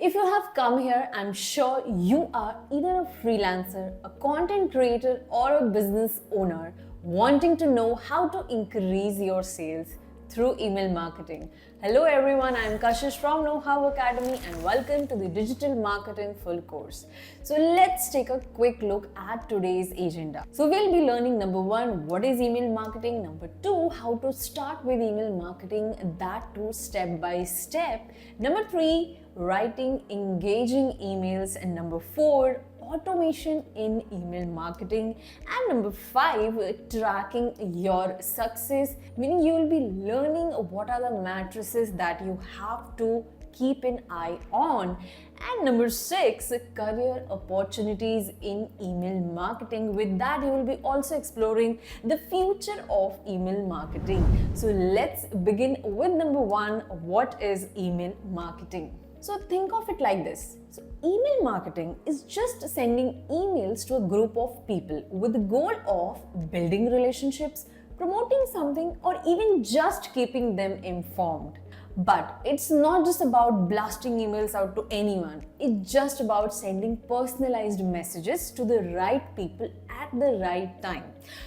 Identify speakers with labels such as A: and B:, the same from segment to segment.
A: If you have come here, I'm sure you are either a freelancer, a content creator, or a business owner wanting to know how to increase your sales through email marketing. Hello everyone, I'm Kashish from KnowHow Academy and welcome to the Digital Marketing Full Course. So let's take a quick look at today's agenda. So we'll be learning number 1, what is email marketing? Number 2, how to start with email marketing, that too step by step. Number 3, writing engaging emails. And number 4, automation in email marketing. And number 5, tracking your success, meaning you will be learning what are the matrices that you have to keep an eye on. And number 6, career opportunities in email marketing. With that, you will be also exploring the future of email marketing. So let's begin with number 1, what is email marketing? So think of it like this. So email marketing is just sending emails to a group of people with the goal of building relationships, promoting something, or even just keeping them informed. But it's not just about blasting emails out to anyone. It's just about sending personalized messages to the right people at the right time.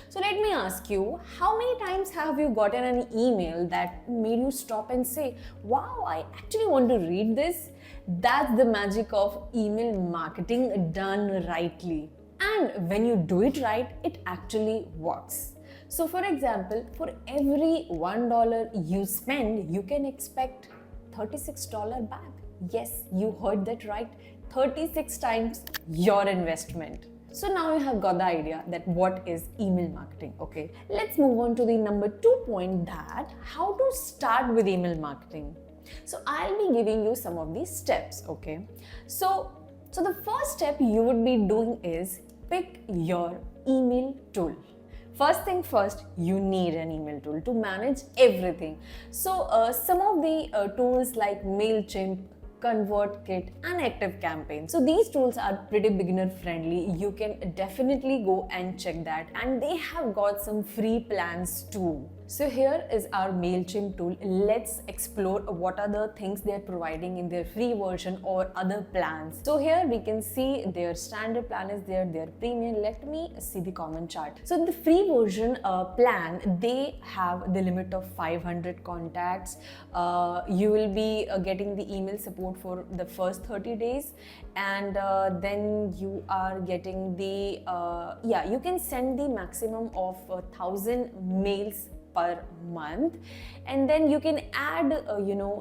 A: So let me ask you, how many times have you gotten an email that made you stop and say, wow, I actually want to read this? That's the magic of email marketing done rightly. And when you do it right, it actually works. So for example, for every $1 you spend, you can expect $36 back. Yes, you heard that right. 36 times your investment. So now you have got the idea that what is email marketing, okay? Let's move on to the number 2 point, that how to start with email marketing. So I'll be giving you some of these steps, okay? So the first step you would be doing is pick your email tool. First thing first, you need an email tool to manage everything. So some of the tools like Mailchimp, ConvertKit and ActiveCampaign. So these tools are pretty beginner friendly. You can definitely go and check that, and they have got some free plans too. So here is our Mailchimp tool. Let's explore what are the things they are providing in their free version or other plans. So here we can see their standard plan is there, their premium. Let me see the common chart. So the free version plan, they have the limit of 500 contacts. You will be getting the email support for the first 30 days, and then you are getting the you can send the maximum of 1,000 mails per month, and then you can add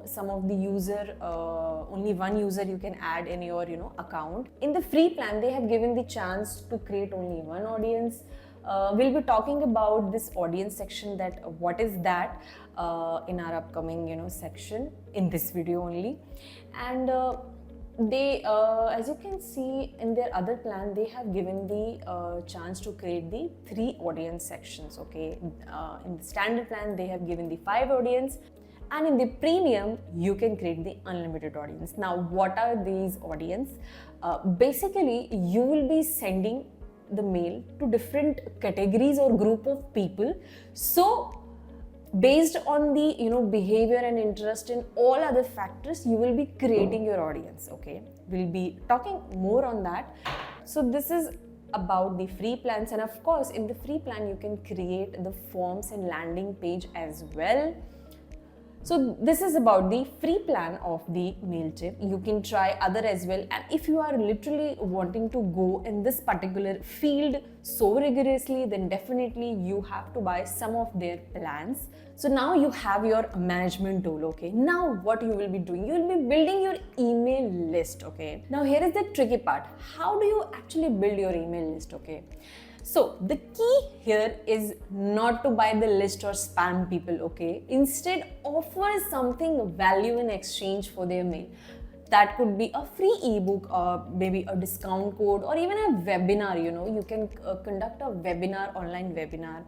A: some of the user, only one user you can add in your account. In the free plan, they have given the chance to create only one audience. We'll be talking about this audience section, that what is that in our upcoming section in this video only. And they as you can see in their other plan, they have given the chance to create the 3 audience sections, okay? In the standard plan, they have given the 5 audience, and in the premium you can create the unlimited audience. Now what are these audience? Basically you will be sending the mail to different categories or group of people. So based on the behavior and interest in all other factors, you will be creating your audience, okay? We'll be talking more on that. So this is about the free plans, and of course in the free plan you can create the forms and landing page as well. So this is about the free plan of the Mailchimp. You can try other as well, and if you are literally wanting to go in this particular field so rigorously, then definitely you have to buy some of their plans. So now you have your management tool, okay? Now what you will be doing, you will be building your email list, okay? Now here is the tricky part. How do you actually build your email list, okay? So the key here is not to buy the list or spam people, okay? Instead, offer something value in exchange for their mail. That could be a free ebook, or maybe a discount code, or even a webinar. You can conduct a webinar, online webinar.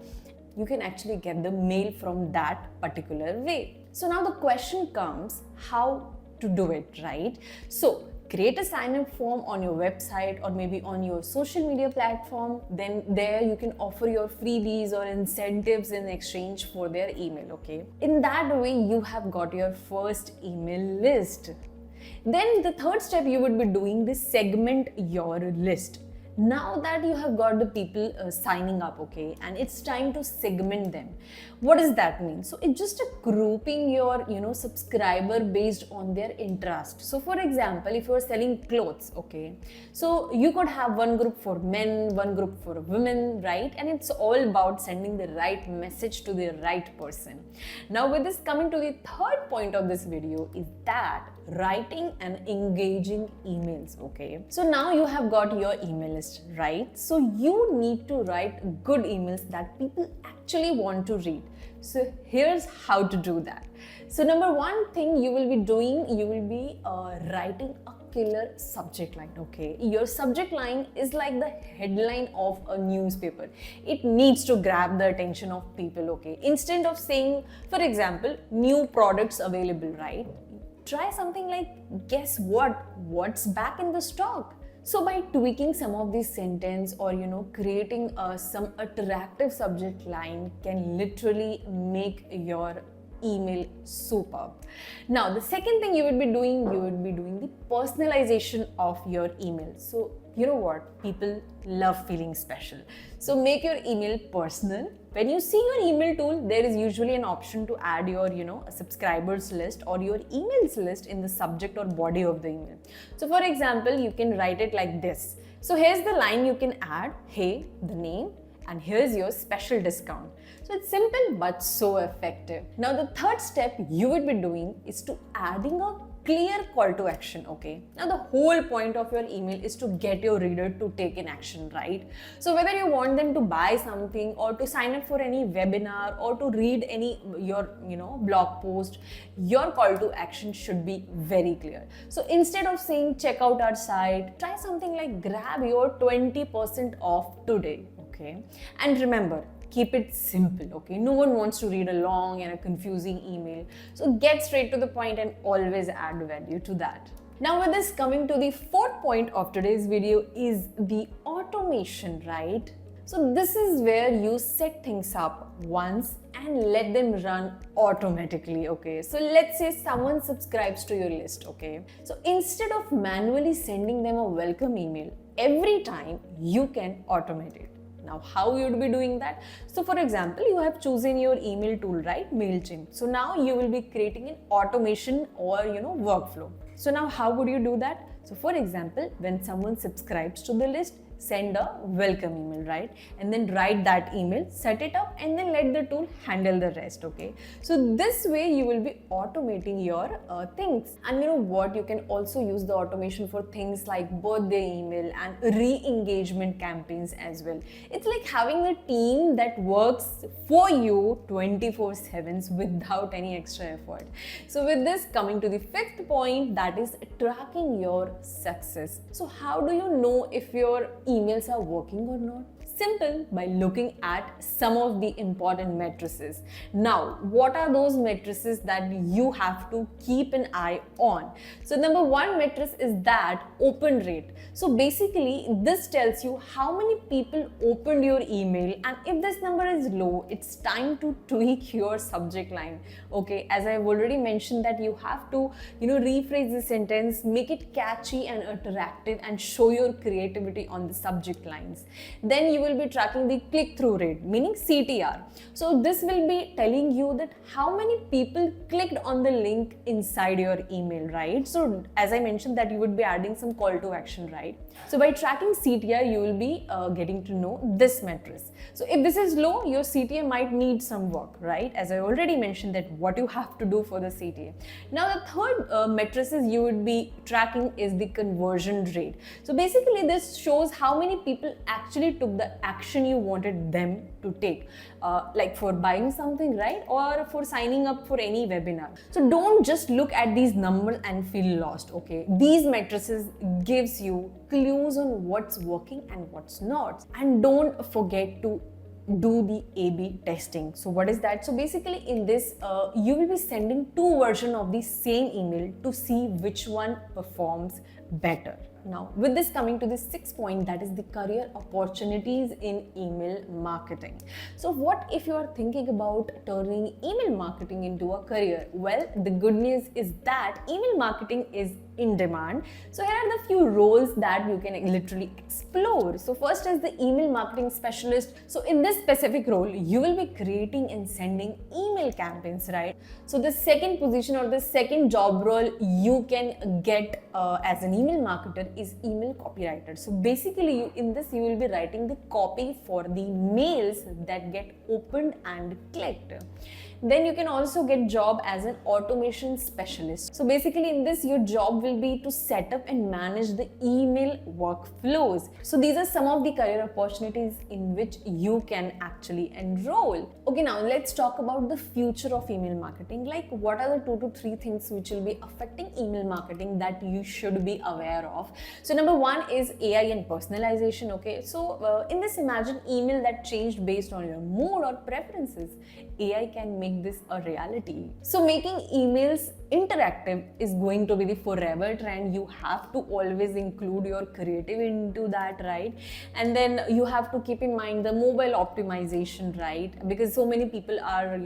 A: You can actually get the mail from that particular way. So now the question comes, how to do it, right? So create a sign-up form on your website or maybe on your social media platform. Then there you can offer your freebies or incentives in exchange for their email, okay? In that way, you have got your first email list. Then the third step you would be doing is segment your list. Now that you have got the people signing up, okay, and it's time to segment them. What does that mean? So it's just a grouping your subscriber based on their interest. So for example, if you're selling clothes, okay, so you could have one group for men, one group for women, right? And it's all about sending the right message to the right person. Now with this, coming to the third point of this video is that writing and engaging emails. Okay, so now you have got your email list, right? So you need to write good emails that people actually want to read. So here's how to do that. So number one thing you will be doing, you will be writing a killer subject line. Okay, your subject line is like the headline of a newspaper. It needs to grab the attention of people. Okay, instead of saying, for example, new products available, right? Try something like, guess what's back in the stock. So by tweaking some of these sentence or creating some attractive subject line can literally make your email superb. Now the second thing you would be doing, the personalization of your email. So you know what, people love feeling special. So make your email personal. When you see your email tool, there is usually an option to add your subscribers list or your emails list in the subject or body of the email. So for example, you can write it like this. So here's the line you can add, hey, the name, and here's your special discount. So it's simple but so effective. Now the third step you would be doing is to adding a clear call to action. Okay, now the whole point of your email is to get your reader to take an action, right? So whether you want them to buy something or to sign up for any webinar or to read any your blog post, your call to action should be very clear. So instead of saying check out our site, try something like grab your 20% off today. Okay, and remember, keep it simple. Okay, no one wants to read a long and a confusing email, so get straight to the point and always add value to that. Now with this, coming to the fourth point of today's video is the automation, right? So this is where you set things up once and let them run automatically. Okay, so let's say someone subscribes to your list. Okay, so instead of manually sending them a welcome email every time, you can automate it. Now, how you would be doing that? So for example, you have chosen your email tool, right? Mailchimp. So now you will be creating an automation or workflow. So now how would you do that? So for example, when someone subscribes to the list, send a welcome email, right? And then write that email, set it up, and then let the tool handle the rest. Okay, so this way you will be automating your things. And you know what, you can also use the automation for things like birthday email and re-engagement campaigns as well. It's like having a team that works for you 24/7 without any extra effort. So with this, coming to the fifth point, that is tracking your success. So how do you know if your emails are working or not? Simple, by looking at some of the important matrices. Now, what are those matrices that you have to keep an eye on? So number one matrix is that open rate. So basically, this tells you how many people opened your email, and if this number is low, it's time to tweak your subject line. Okay, as I've already mentioned that you have to, rephrase the sentence, make it catchy and attractive, and show your creativity on the subject lines. Then you will be tracking the click-through rate, meaning CTR. So this will be telling you that how many people clicked on the link inside your email, right? So as I mentioned that you would be adding some call to action, right? So by tracking CTR, you will be getting to know this matrix. So if this is low, your CTA might need some work, right? As I already mentioned that what you have to do for the CTA. Now the third matrices you would be tracking is the conversion rate. So basically this shows how many people actually took the action you wanted them to take, like for buying something, right? Or for signing up for any webinar. So don't just look at these numbers and feel lost, okay? These matrices gives you clues on what's working and what's not. And don't forget to do the A/B testing. So what is that? So basically in this, you will be sending two versions of the same email to see which one performs better. Now, with this coming to the sixth point, that is the career opportunities in email marketing. So, what if you are thinking about turning email marketing into a career? Well, the good news is that email marketing is in demand. So here are the few roles that you can literally explore. So first is the email marketing specialist. So in this specific role, you will be creating and sending email campaigns, right? So the second position or the second job role you can get as an email marketer is email copywriter. So basically in this you will be writing the copy for the mails that get opened and clicked. Then you can also get job as an automation specialist. So basically in this your job will be to set up and manage the email workflows. So these are some of the career opportunities in which you can actually enroll. Okay, now let's talk about the future of email marketing. Like what are the 2 to 3 things which will be affecting email marketing that you should be aware of. So number 1 is AI and personalization. Okay, so in this imagine email that changed based on your mood or preferences. AI can make this a reality. So making emails interactive is going to be the forever trend. You have to always include your creative into that, right? And then you have to keep in mind the mobile optimization, right? Because so many people are,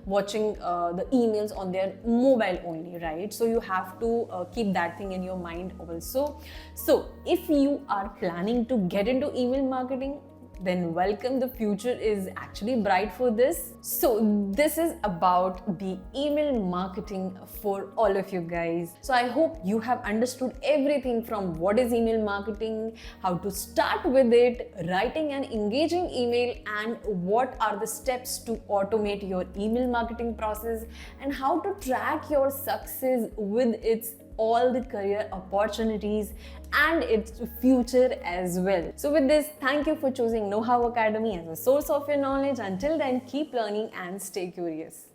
A: watching the emails on their mobile only, right? So you have to keep that thing in your mind also. So if you are planning to get into email marketing, then welcome, the future is actually bright for this. So this is about the email marketing for all of you guys. So I hope you have understood everything from what is email marketing, how to start with it, writing an engaging email, and what are the steps to automate your email marketing process, and how to track your success with its all the career opportunities and its future as well. So with this, thank you for choosing KnowHow Academy as a source of your knowledge. Until then, keep learning and stay curious.